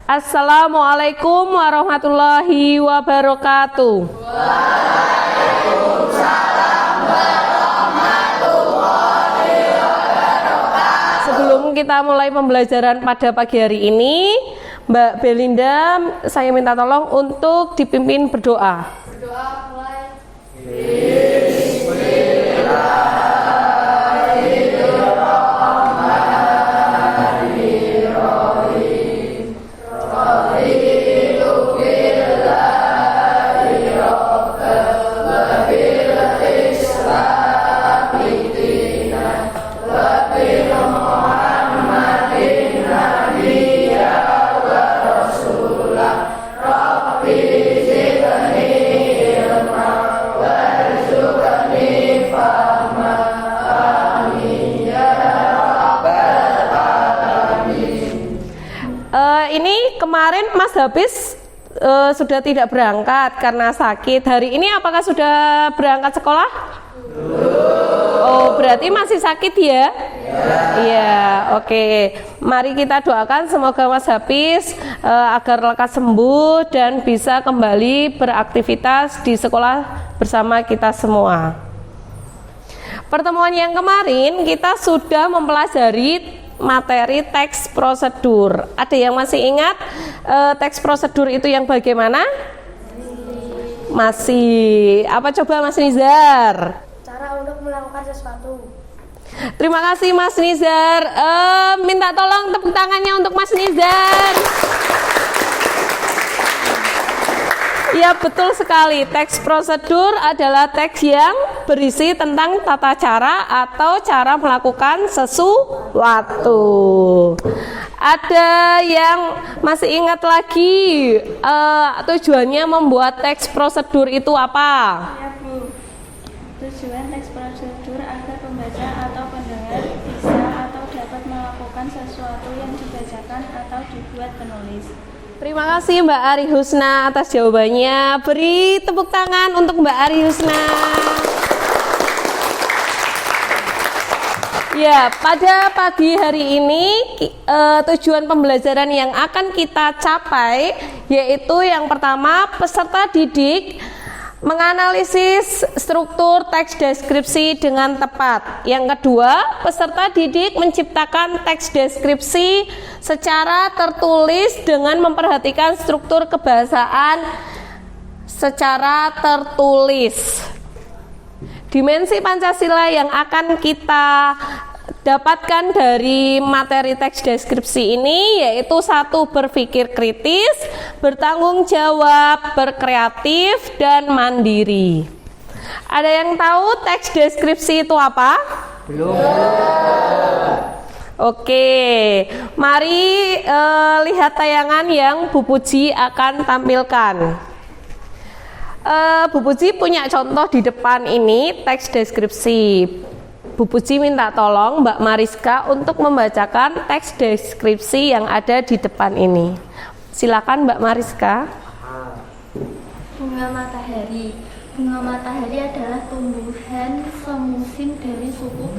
Assalamualaikum warahmatullahi wabarakatuh. Waalaikumsalam warahmatullahi wabarakatuh. Sebelum kita mulai pembelajaran pada pagi hari ini, Mbak Belinda, saya minta tolong untuk dipimpin berdoa. Berdoa mulai. Ini kemarin Mas Hafiz sudah tidak berangkat karena sakit. Hari ini apakah sudah berangkat sekolah? Oh, berarti masih sakit ya? Iya, oke. Mari kita doakan semoga Mas Hafiz agar lekas sembuh dan bisa kembali beraktivitas di sekolah bersama kita semua. Pertemuan yang kemarin kita sudah mempelajari materi teks prosedur. Ada yang masih ingat teks prosedur itu yang bagaimana? Masih. Apa coba Mas Nizar? Cara untuk melakukan sesuatu. Terima kasih Mas Nizar. Minta tolong tepuk tangannya untuk Mas Nizar. Ya, betul sekali. Teks prosedur adalah teks yang berisi tentang tata cara atau cara melakukan sesuatu. Ada yang masih ingat lagi tujuannya membuat teks prosedur itu apa? Ya, Bu. Tujuan teks prosedur agar pembaca atau pendengar bisa atau dapat melakukan sesuatu yang dibacakan atau dibuat penulis. Terima kasih Mbak Ari Husna atas jawabannya. Beri tepuk tangan untuk Mbak Ari Husna. Ya, pada pagi hari ini tujuan pembelajaran yang akan kita capai yaitu yang pertama, peserta didik menganalisis struktur teks deskripsi dengan tepat. Yang kedua, peserta didik menciptakan teks deskripsi secara tertulis dengan memperhatikan struktur kebahasaan secara tertulis. Dimensi Pancasila yang akan kita dapatkan dari materi teks deskripsi ini yaitu 1. Berpikir kritis, bertanggung jawab, berkreatif, dan mandiri. Ada yang tahu teks deskripsi itu apa? Belum. Oke, mari lihat tayangan yang Bu Puji akan tampilkan. Bu Puji punya contoh di depan ini teks deskripsi. Bu Puji minta tolong Mbak Mariska untuk membacakan teks deskripsi yang ada di depan ini. Silakan Mbak Mariska. Bunga matahari. Bunga matahari adalah tumbuhan semusim dari suku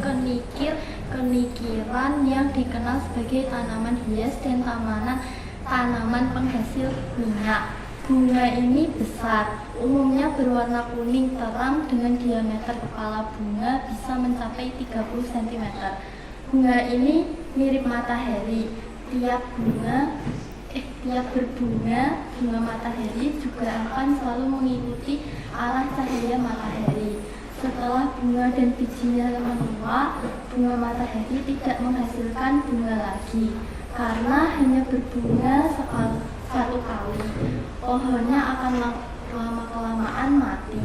kenikiran yang dikenal sebagai tanaman hias dan tanaman penghasil minyak. Bunga ini besar, umumnya berwarna kuning terang dengan diameter kepala bunga bisa mencapai 30 cm. Bunga ini mirip matahari. Tiap berbunga, bunga matahari juga akan selalu mengikuti arah cahaya matahari. Setelah bunga dan bijinya menua, bunga matahari tidak menghasilkan bunga lagi karena hanya berbunga satu kali. Pohonnya akan lama-kelamaan mati.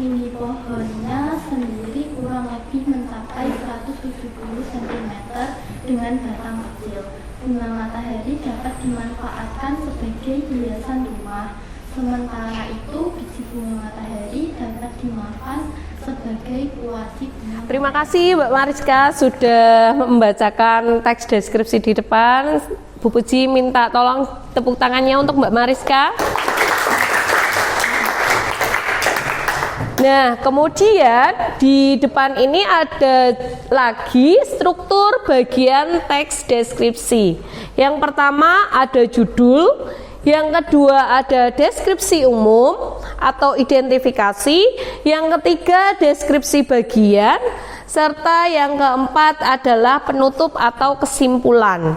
Tinggi pohonnya sendiri kurang lebih mencapai 170 cm dengan batang kecil. Bunga matahari dapat dimanfaatkan sebagai hiasan rumah. Sementara itu, biji bunga matahari dapat dimakan sebagai kuasi bunga. Terima kasih Mbak Mariska sudah membacakan teks deskripsi di depan. Bu Puji minta tolong tepuk tangannya untuk Mbak Mariska. Nah, kemudian di depan ini ada lagi struktur bagian teks deskripsi. Yang pertama ada judul, yang kedua ada deskripsi umum atau identifikasi, yang ketiga deskripsi bagian, serta yang keempat adalah penutup atau kesimpulan.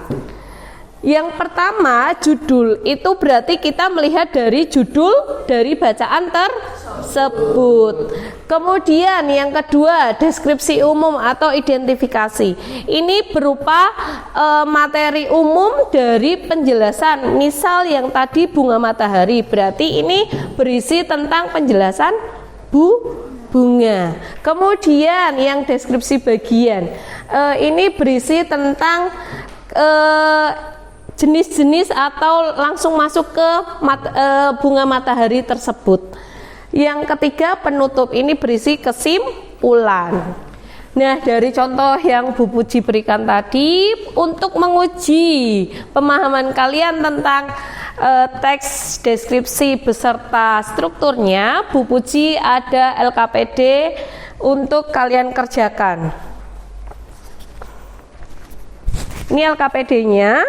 Yang pertama judul, itu berarti kita melihat dari judul dari bacaan tersebut. Kemudian yang kedua deskripsi umum atau identifikasi. Ini berupa materi umum dari penjelasan. Misal yang tadi bunga matahari, berarti ini berisi tentang penjelasan bunga. Kemudian yang deskripsi bagian, ini berisi tentang jenis-jenis atau langsung masuk ke bunga matahari tersebut. Yang ketiga penutup, ini berisi kesimpulan. Nah, dari contoh yang Bu Puji berikan tadi, untuk menguji pemahaman kalian tentang teks deskripsi beserta strukturnya, Bu Puji ada LKPD untuk kalian kerjakan. Ini LKPD-nya.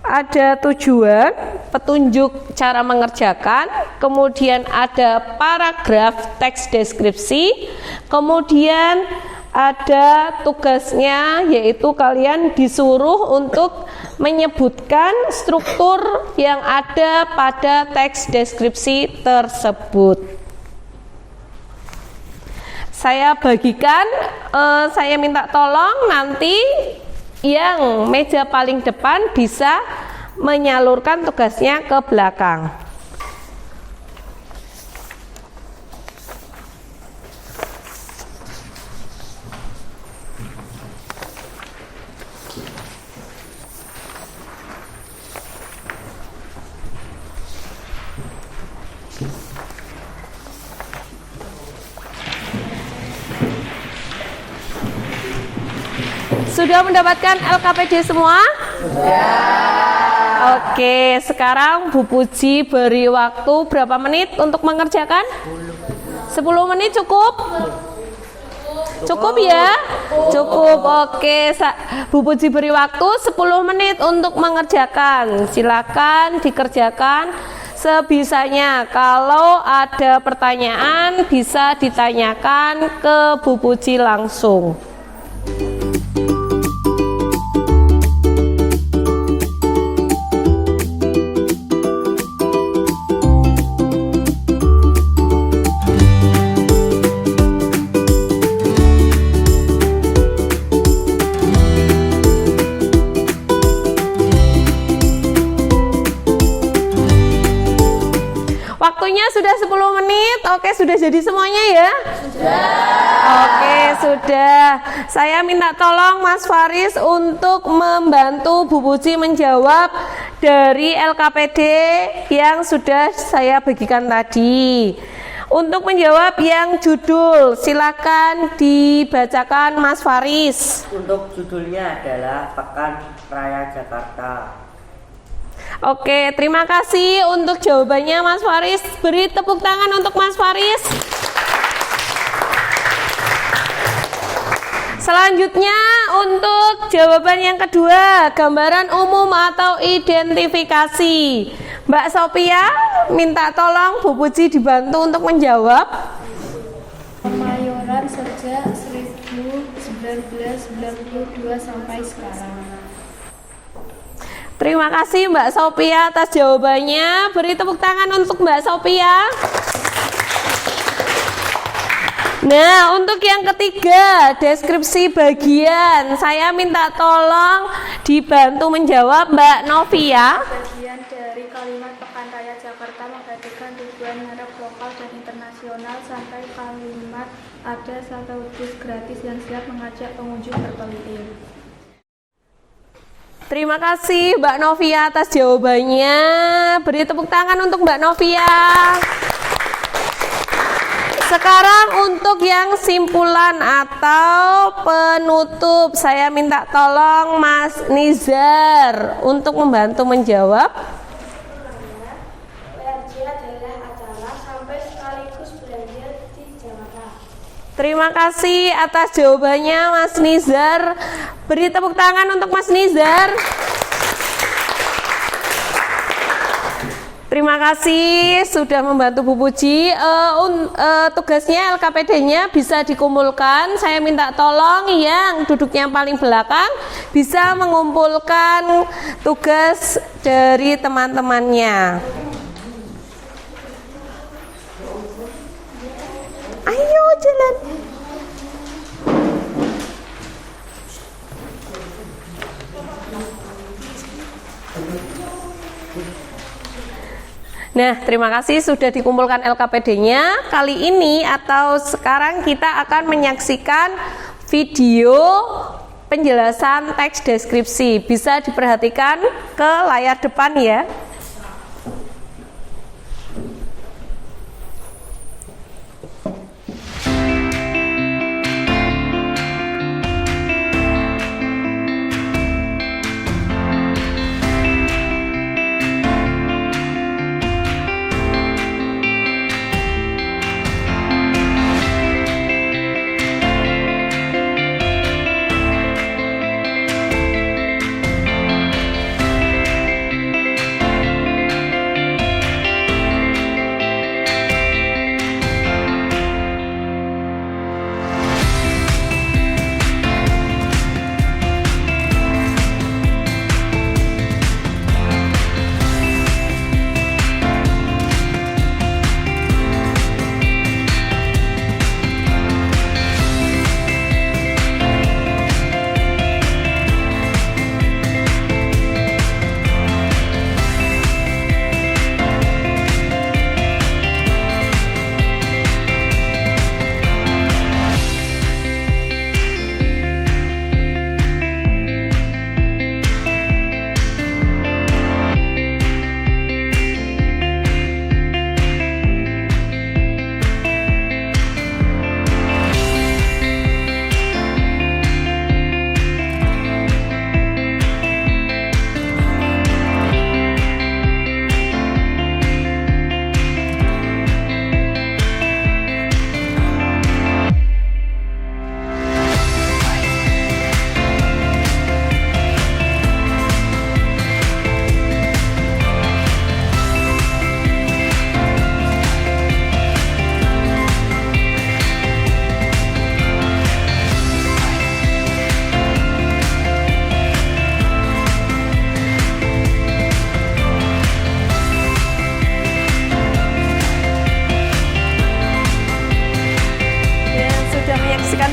Ada tujuan, petunjuk cara mengerjakan, kemudian ada paragraf teks deskripsi, kemudian ada tugasnya, yaitu kalian disuruh untuk menyebutkan struktur yang ada pada teks deskripsi tersebut. Saya bagikan, saya minta tolong nanti yang meja paling depan bisa menyalurkan tugasnya ke belakang. Sudah mendapatkan LKPD semua? Sudah. Oke, sekarang Bu Puji beri waktu berapa menit untuk mengerjakan? 10 menit cukup? Cukup ya? Cukup. Oke, Bu Puji beri waktu 10 menit untuk mengerjakan. Silakan dikerjakan sebisanya. Kalau ada pertanyaan bisa ditanyakan ke Bu Puji langsung. Waktunya sudah 10 menit. Oke, sudah jadi semuanya ya? Sudah. Oke, sudah. Saya minta tolong Mas Faris untuk membantu Bu Puji menjawab dari LKPD yang sudah saya bagikan tadi. Untuk menjawab yang judul, silakan dibacakan Mas Faris. Untuk judulnya adalah Pekan Raya Jakarta. Oke, terima kasih untuk jawabannya Mas Faris. Beri tepuk tangan untuk Mas Faris. Selanjutnya untuk jawaban yang kedua, gambaran umum atau identifikasi. Mbak Sophia, minta tolong Bu Puji dibantu untuk menjawab. Kemayoran sejak 1992 sampai sekarang. Terima kasih Mbak Sophia atas jawabannya. Beri tepuk tangan untuk Mbak Sophia. Nah, untuk yang ketiga, deskripsi bagian. Saya minta tolong dibantu menjawab Mbak Novia. Bagian dari kalimat Pekan Raya Jakarta menggantikan tujuan merek lokal dan internasional sampai kalimat ada satu bus gratis yang siap mengajak pengunjung berkeliling. Terima kasih Mbak Novia atas jawabannya. Beri tepuk tangan untuk Mbak Novia. Sekarang untuk yang simpulan atau penutup, saya minta tolong Mas Nizar untuk membantu menjawab. PRJ adalah acara sampai sekaligus belanja di Jakarta. Terima kasih atas jawabannya Mas Nizar. Beri tepuk tangan untuk Mas Nizar. Terima kasih sudah membantu Bu Puji. Tugasnya LKPD-nya bisa dikumpulkan. Saya minta tolong yang duduknya paling belakang bisa mengumpulkan tugas dari teman-temannya. Ayo jalan. Nah, terima kasih sudah dikumpulkan LKPD-nya. Kali ini atau sekarang kita akan menyaksikan video penjelasan teks deskripsi. Bisa diperhatikan ke layar depan ya.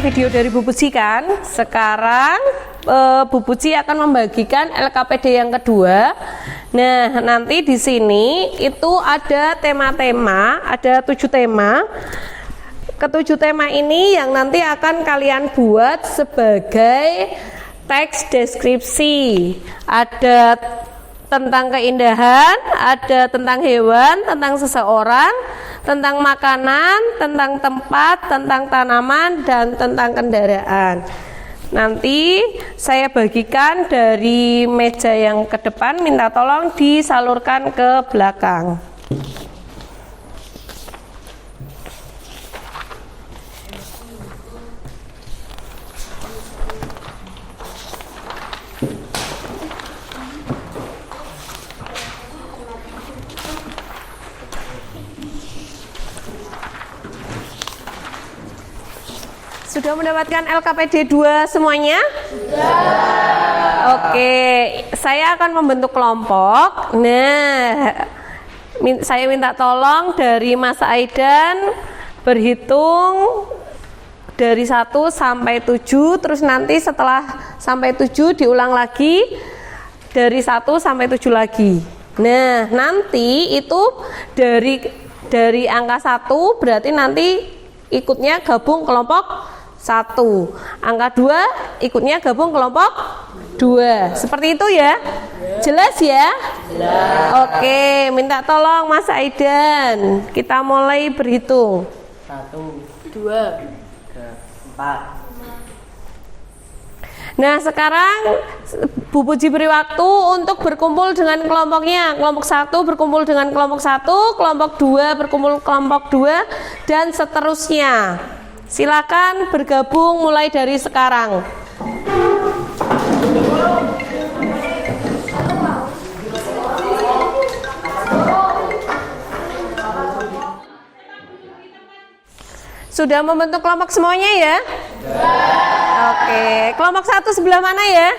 Video dari Bu Puji kan. Sekarang Bu Puji akan membagikan LKPD yang kedua. Nah, nanti di sini itu ada tema-tema, ada 7 tema. Ketujuh tema ini yang nanti akan kalian buat sebagai teks deskripsi. Ada tentang keindahan, ada tentang hewan, tentang seseorang, tentang makanan, tentang tempat, tentang tanaman, dan tentang kendaraan. Nanti saya bagikan dari meja yang ke depan, minta tolong disalurkan ke belakang. Sudah mendapatkan LKPD 2 semuanya? Sudah. Oke, saya akan membentuk kelompok. Nah, saya minta tolong dari Mas Aidan berhitung dari 1 sampai 7, terus nanti setelah sampai 7 diulang lagi dari 1 sampai 7 lagi. Nah, nanti itu dari angka 1 berarti nanti ikutnya gabung kelompok 1, angka 2 ikutnya gabung kelompok 2. Seperti itu ya? Jelas ya? Jelas. Oke, minta tolong Mas Aidan. Kita mulai berhitung. 1, 2, 3, 4. Nah, sekarang Bu Puji beri waktu untuk berkumpul dengan kelompoknya. Kelompok 1 berkumpul dengan kelompok 1, kelompok 2 berkumpul kelompok 2, dan seterusnya. Silakan bergabung mulai dari sekarang. Sudah membentuk kelompok semuanya ya? Oke, kelompok 1 sebelah mana ya?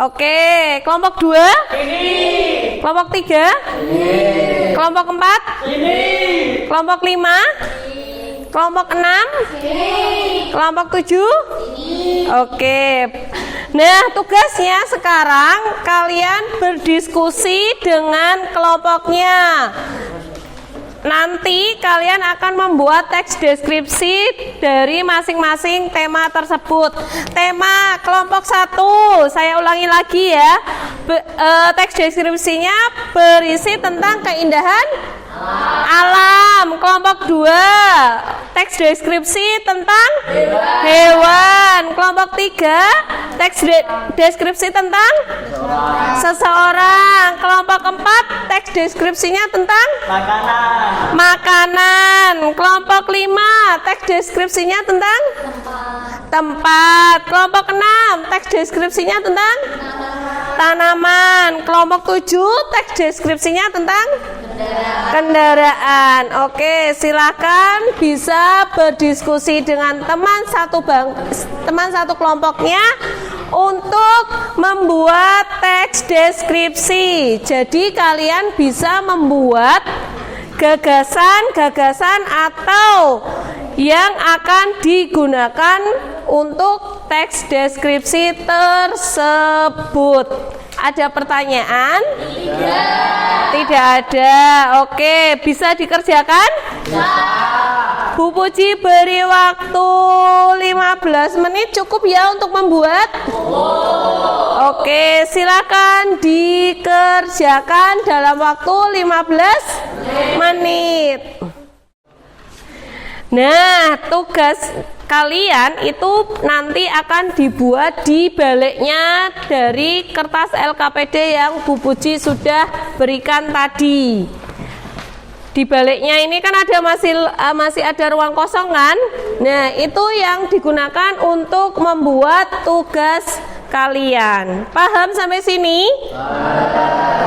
Oke, kelompok 2? Ini. Kelompok 3? Ini. Kelompok 4? Ini. Kelompok 5? Ini. Kelompok 6? Ini. Kelompok 7? Ini. Oke. Nah, tugasnya sekarang kalian berdiskusi dengan kelompoknya. Nanti kalian akan membuat teks deskripsi dari masing-masing tema tersebut. Tema kelompok 1, saya ulangi lagi ya. Teks deskripsinya berisi tentang keindahan alam. Kelompok 2, teks deskripsi tentang hewan. Kelompok 3, teks deskripsi tentang seseorang. Kelompok 4, teks deskripsinya tentang makanan. Kelompok 5, teks deskripsinya tentang tempat. Kelompok 6, teks deskripsinya tentang tanaman. Kelompok 7, teks deskripsinya tentang kendaraan. Oke, silakan bisa berdiskusi dengan teman satu kelompoknya untuk membuat teks deskripsi. Jadi kalian bisa membuat gagasan-gagasan atau yang akan digunakan untuk teks deskripsi tersebut. Ada pertanyaan? Tidak ada. Oke, bisa dikerjakan? Bu Puji beri waktu 15 menit cukup ya untuk membuat? Oke, silakan dikerjakan dalam waktu 15 menit. Nah, tugas kalian itu nanti akan dibuat di baliknya dari kertas LKPD yang Bu Puji sudah berikan tadi. Di baliknya ini kan ada masih ada ruang kosong kan? Nah, itu yang digunakan untuk membuat tugas kalian. Paham sampai sini?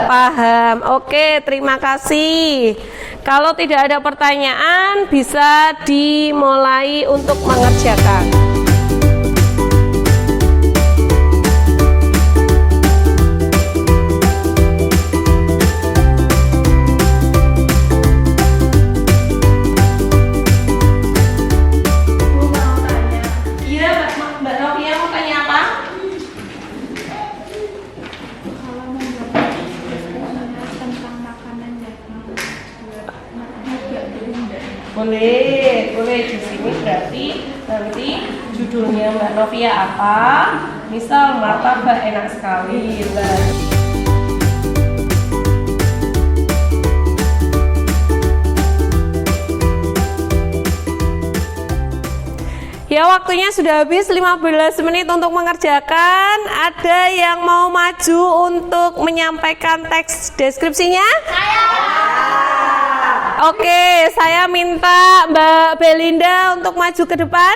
Paham. Oke, terima kasih. Kalau tidak ada pertanyaan, bisa dimulai untuk mengerjakan. Iya, Mbak Novia mau tanya apa? Boleh di sini berarti nanti judulnya Mbak Novia apa? Misal martabak enak sekali. Ya, waktunya sudah habis 15 menit untuk mengerjakan. Ada yang mau maju untuk menyampaikan teks deskripsinya? Oke, saya minta Mbak Belinda untuk maju ke depan.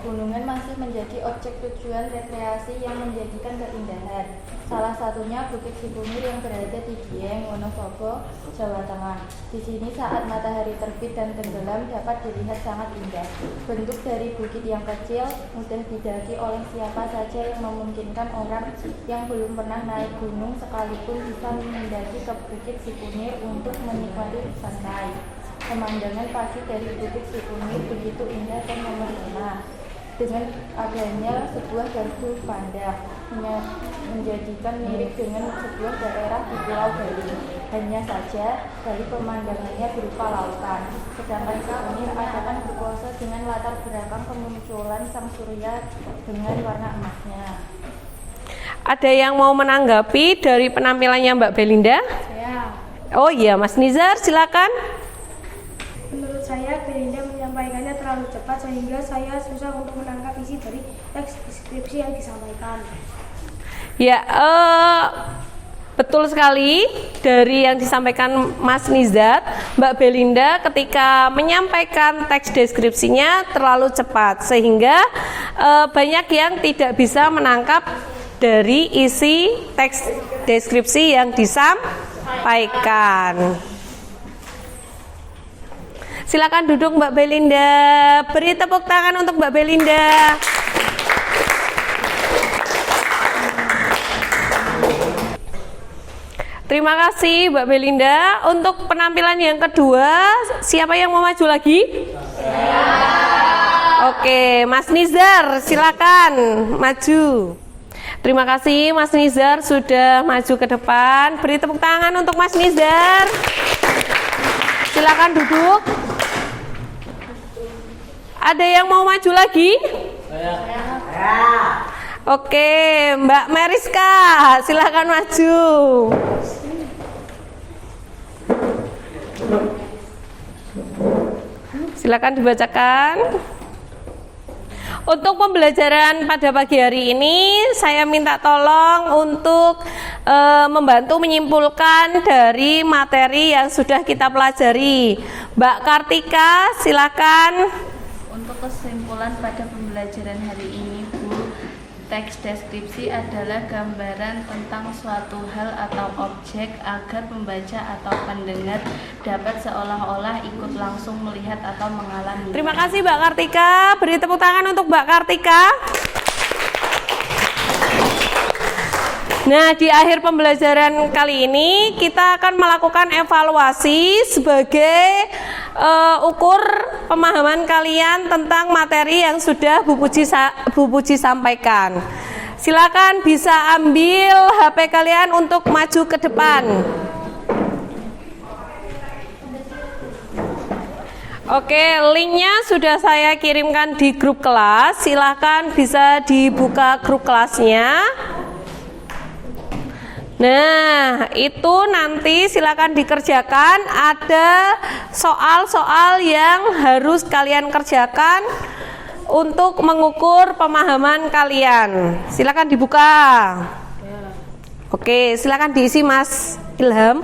Pegunungan masih menjadi objek tujuan rekreasi yang menjadikan keindahan. Salah satunya Bukit Sikunir yang berada di Dieng, Wonosobo, Jawa Tengah. Di sini saat matahari terbit dan tenggelam dapat dilihat sangat indah. Bentuk dari bukit yang kecil mudah didaki oleh siapa saja yang memungkinkan orang yang belum pernah naik gunung sekalipun bisa mendaki ke Bukit Sikunir untuk menikmati santai. Pemandangan pagi dari Bukit Sikunir begitu indah dan memesona. Dengan adanya sebuah gardu pandang menjadikan mirip dengan sebuah daerah di Pulau Bali. Hanya saja dari pemandangannya berupa lautan. Sedangkan Sikunir akan berpose dengan latar belakang kemunculan sang surya dengan warna emasnya. Ada yang mau menanggapi dari penampilannya Mbak Belinda? Ya. Oh iya, Mas Nizar, silakan. Menurut saya, Belinda menyampaikannya terlalu cepat sehingga saya susah untuk menangkap isi dari teks deskripsi yang disampaikan. Ya, betul sekali dari yang disampaikan Mas Nizat, Mbak Belinda ketika menyampaikan teks deskripsinya terlalu cepat sehingga banyak yang tidak bisa menangkap dari isi teks deskripsi yang disampaikan. Silakan duduk Mbak Belinda. Beri tepuk tangan untuk Mbak Belinda. Terima kasih Mbak Belinda. Untuk penampilan yang kedua, siapa yang mau maju lagi? Oke, Mas Nizar, silakan maju. Terima kasih Mas Nizar sudah maju ke depan. Beri tepuk tangan untuk Mas Nizar. Silakan duduk. Ada yang mau maju lagi? Oke, Mbak Meriska, silakan maju. Silakan dibacakan. Untuk pembelajaran pada pagi hari ini, saya minta tolong untuk membantu menyimpulkan dari materi yang sudah kita pelajari. Mbak Kartika, silakan. Untuk kesimpulan pada pembelajaran hari ini, Bu, teks deskripsi adalah gambaran tentang suatu hal atau objek agar pembaca atau pendengar dapat seolah-olah ikut langsung melihat atau mengalami. Terima kasih Mbak Kartika. Beri tepuk tangan untuk Mbak Kartika. Nah, di akhir pembelajaran kali ini kita akan melakukan evaluasi sebagai ukur pemahaman kalian tentang materi yang sudah Bu Puji sampaikan. Silakan bisa ambil HP kalian untuk maju ke depan. Oke, linknya sudah saya kirimkan di grup kelas. Silakan bisa dibuka grup kelasnya. Nah, itu nanti silakan dikerjakan. Ada soal-soal yang harus kalian kerjakan untuk mengukur pemahaman kalian. Silakan dibuka. Oke, silakan diisi Mas Ilham.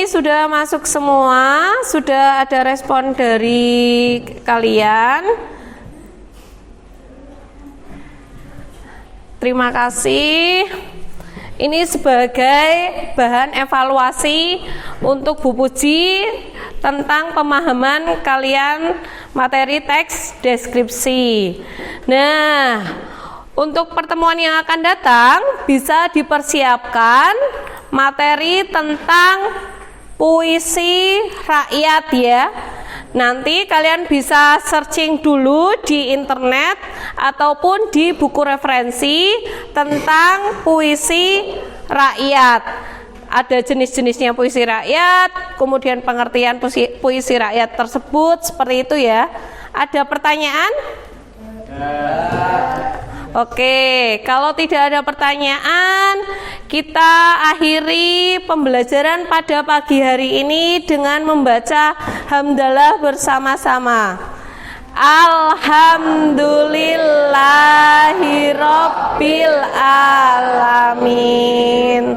Sudah masuk semua, sudah ada respon dari kalian. Terima kasih. Ini sebagai bahan evaluasi untuk Bu Puji tentang pemahaman kalian materi teks deskripsi. Nah, untuk pertemuan yang akan datang bisa dipersiapkan materi tentang puisi rakyat ya. Nanti kalian bisa searching dulu di internet ataupun di buku referensi tentang puisi rakyat. Ada jenis-jenisnya puisi rakyat, kemudian pengertian puisi rakyat tersebut seperti itu ya. Ada pertanyaan? Oke, kalau tidak ada pertanyaan, kita akhiri pembelajaran pada pagi hari ini dengan membaca hamdalah bersama-sama. Alhamdulillahirabbil alamin.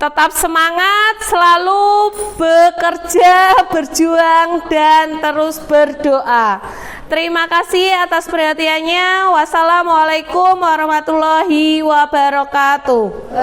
Tetap semangat, selalu bekerja, berjuang, dan terus berdoa. Terima kasih atas perhatiannya. Wassalamualaikum warahmatullahi wabarakatuh.